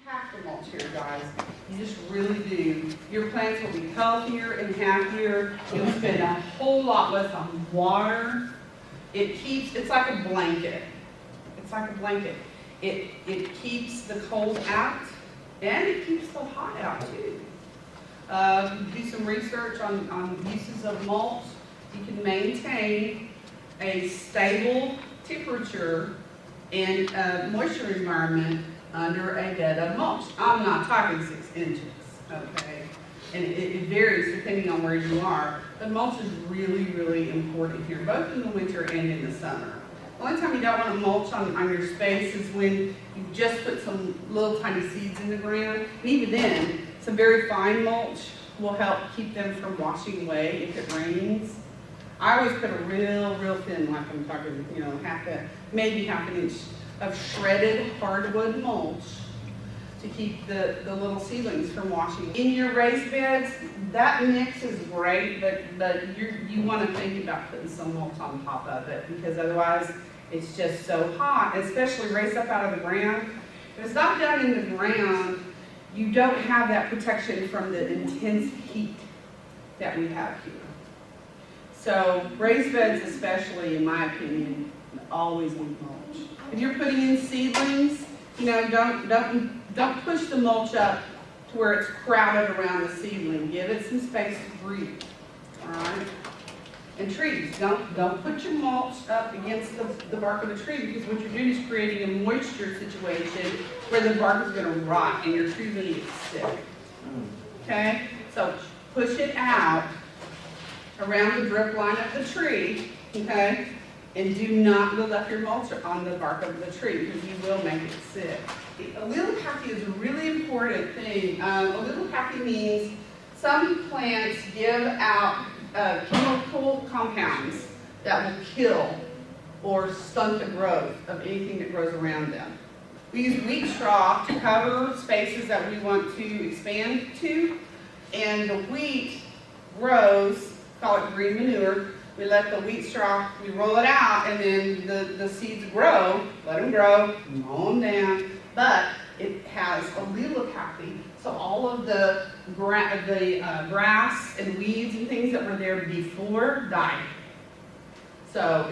have to mulch here, guys. You just really do. Your plants will be healthier and happier. You'll spend a whole lot less on water. It's like a blanket. It's like a blanket. It keeps the cold out, and it keeps the hot out too. Do some research on uses of mulch. You can maintain a stable temperature and moisture environment under a bed of mulch. I'm not talking 6 inches, okay? And it varies depending on where you are, but mulch is really, really important here, both in the winter and in the summer. The only time you don't want to mulch on your space is when you just put some little tiny seeds in the ground. And even then, some very fine mulch will help keep them from washing away if it rains. I always put a real thin, like I'm talking, maybe half an inch of shredded hardwood mulch to keep the little seedlings from washing. In your raised beds, that mix is great, but you want to think about putting some mulch on top of it, because otherwise it's just so hot, especially raised up out of the ground. If it's not down in the ground, you don't have that protection from the intense heat that we have here. So raised beds especially, in my opinion, always need mulch. If you're putting in seedlings, don't push the mulch up to where it's crowded around the seedling. Give it some space to breathe. All right? And trees, don't put your mulch up against the bark of the tree, because what you're doing is creating a moisture situation where the bark is going to rot and your tree's going to get sick. Okay? So push it out around the drip line of the tree, okay? And do not build up your mulch on the bark of the tree, because you will make it sick. Allelopathy is a really important thing. Allelopathy means some plants give out chemical compounds that will kill or stunt the growth of anything that grows around them. We use wheat straw to cover spaces that we want to expand to, and the wheat grows, call it green manure. We let the wheat straw, we roll it out, and then the seeds grow, let them grow, mow them down, but it has allelopathy, so all of the grass and weeds and things that were there before die. So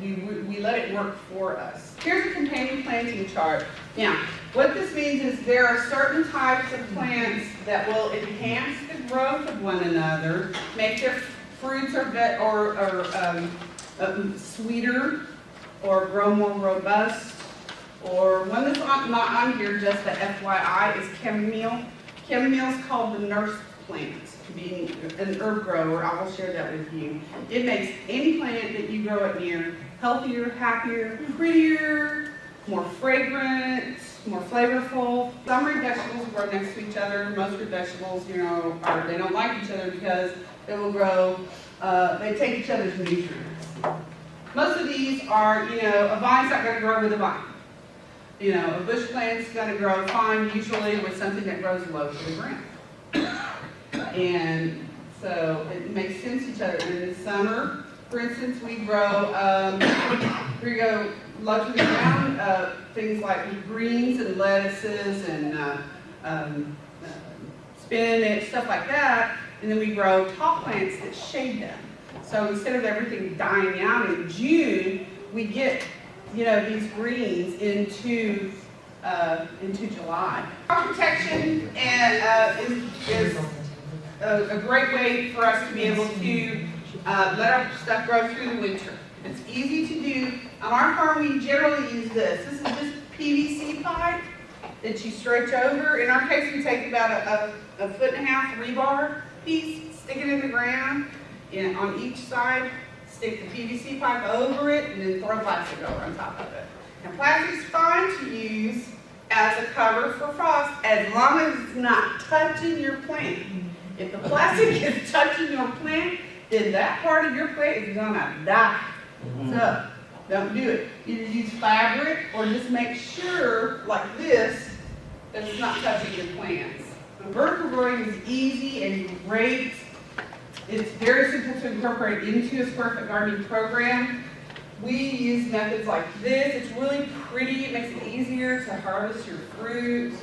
we let it work for us. Here's a companion planting chart. Now, what this means is there are certain types of plants that will enhance the growth of one another, make their fruits sweeter, or grow more robust. Or one that's not on here, just the FYI, is chamomile. Chamomile is called the nurse plant, being an herb grower. I will share that with you. It makes any plant that you grow it near healthier, happier, prettier, more fragrant, more flavorful. Some root vegetables grow next to each other. Most root vegetables, they don't like each other because they will grow, they take each other's nutrients. Most of these are, a vine's not going to grow with a vine. A bush plant's going to grow fine, usually with something that grows low to the ground. And so it makes sense to each other. And in the summer, for instance, we grow low to the ground, things like greens and lettuces and spinach, stuff like that. And then we grow tall plants that shade them. So instead of everything dying out in June, we get these greens into July. Crop protection is a great way for us to be able to let our stuff grow through the winter. It's easy to do. On our farm, we generally use this. This is just PVC pipe that you stretch over. In our case, we take about a 1.5 foot rebar piece, stick it in the ground, and on each side, stick the PVC pipe over it, and then throw plastic over on top of it. And plastic's fine to use as a cover for frost, as long as it's not touching your plant. If the plastic is touching your plant, then that part of your plant is gonna die. So, don't do it. Either use fabric or just make sure, like this, that it's not touching your plants. Vertical growing is easy and great. It's very simple to incorporate into a square foot gardening program. We use methods like this. It's really pretty. It makes it easier to harvest your fruit.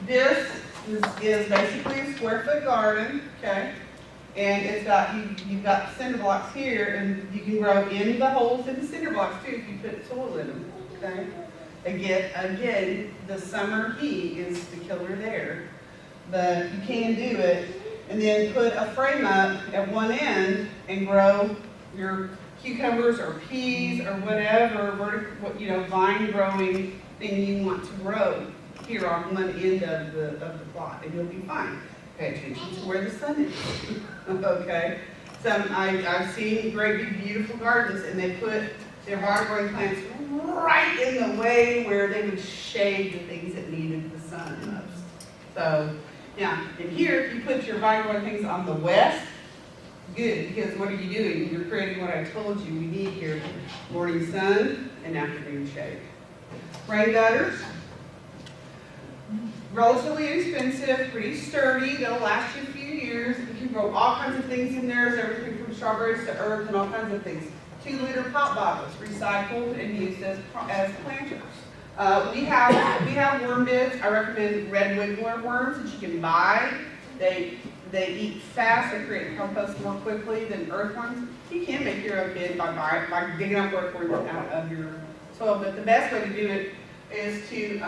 This is basically a square foot garden, okay? And it's got, you've got cinder blocks here, and you can grow in the holes in the cinder blocks too if you put soil in them, okay? Again, the summer heat is the killer there, but you can do it. And then put a frame up at one end and grow your cucumbers or peas or whatever, vine growing thing you want to grow here on one end of the plot, and you'll be fine. Pay attention to where the sun is. Okay? I've seen great big beautiful gardens, and they put their water growing plants right in the way where they would shade the things that needed the sun most. So, yeah, and here, if you put your vine growing things on the west, good, because what are you doing? You're creating what I told you we need here: morning sun and afternoon shade. Rain gutters, relatively inexpensive, pretty sturdy, they'll last you a few years. You can grow all kinds of things in there, so everything from strawberries to herbs and all kinds of things. 2-liter pop bottles, recycled and used as planters. We have worm beds. I recommend red wiggler worms that you can buy. They eat fast, they create compost more quickly than earthworms. You can make your own bed by digging up earthworms out of your soil, but the best way to do it is to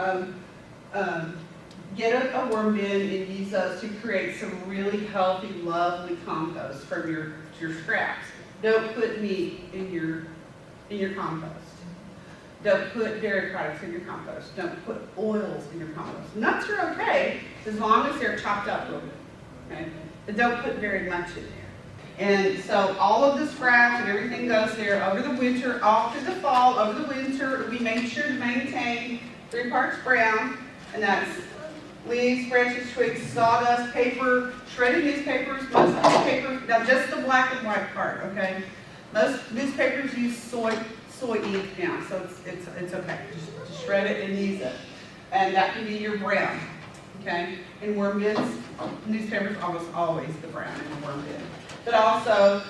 get a worm bin and use those to create some really healthy, lovely compost from your scraps. Don't put meat in your compost. Don't put dairy products in your compost. Don't put oils in your compost. Nuts are okay as long as they're chopped up a little bit. Okay? But don't put very much in there. And so all of the scraps and everything goes there over the winter, all through the fall, over the winter. We make sure to maintain 3 parts brown, and that's leaves, branches, twigs, sawdust, paper, shredded newspapers, most newspapers, now just the black and white part, okay? Most newspapers use soy ink now, so it's okay. Just shred it and use it. And that can be your brown, okay? In worm bins, newspapers almost always the brown in the worm bin. But also,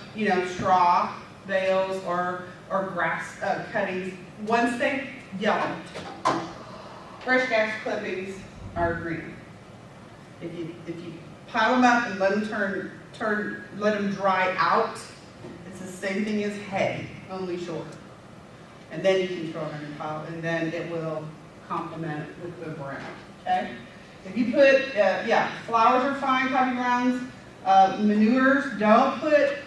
straw bales or grass cuttings, once they yellow. Fresh grass clippings are green. If you pile them up and let them dry out, it's the same thing as hay, only shorter. And then you can throw them in your pile, and then it will complement it with the brown. Okay? If you put, flowers are fine, coffee grounds, manures. Don't put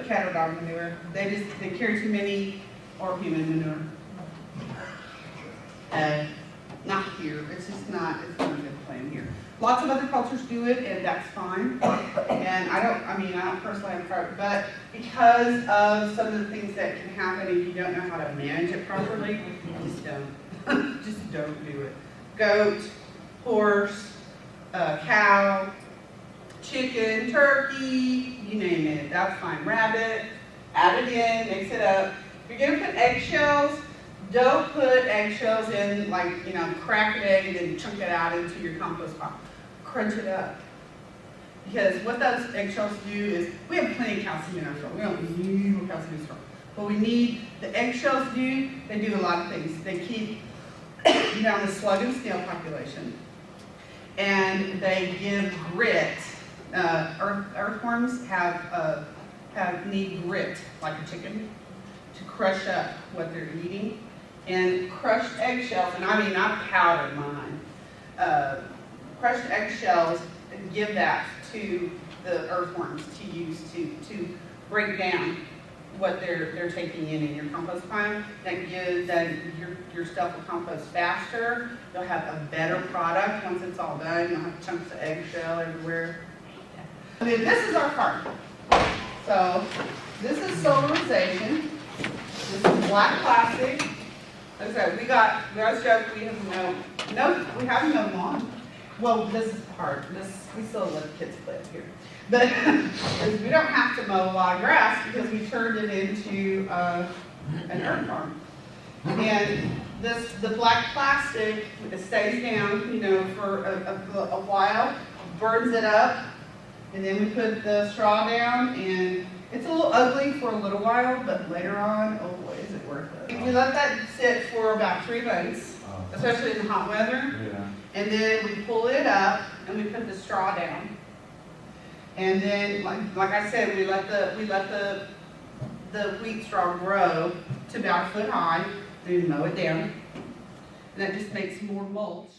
cat or dog manure. They carry too many, or human manure. Not here. It's not a good plan here. Lots of other cultures do it, and that's fine. And I don't personally have tried it, but because of some of the things that can happen if you don't know how to manage it properly, just don't. Just don't do it. Goat, horse, cow, chicken, turkey, you name it. That's fine. Rabbit, add it in, mix it up. If you're going to put eggshells, don't put eggshells in, crack an egg and then chunk it out into your compost pile. Crunch it up. Because what those eggshells do is, we have plenty of calcium in our soil. We don't need more calcium in our soil. But the eggshells they do a lot of things. They keep down the slug and snail population. And they give grit. Earthworms need grit, like a chicken, to crush up what they're eating. And crushed eggshells, and not powdered mine, crushed eggshells, and give that to the earthworms to use to break down what they're taking in your compost pile. Then your stuff will compost faster. You'll have a better product once it's all done. You'll have chunks of eggshell everywhere. And then this is our farm. So this is solarization. This is black plastic. Like I said, we have no lawn. Well, this is hard. We still let the kids play up here. But we don't have to mow a lot of grass because we turned it into an earth farm. And the black plastic, it stays down, for a while, burns it up, and then we put the straw down, and it's a little ugly for a little while, but later on, oh boy, is it worth it. we let that sit for about 3 days, especially in the hot weather. Yeah. And then we pull it up and we put the straw down. And then, like I said, we let the wheat straw grow to about 1 foot high. Then we mow it down. And that just makes more mulch.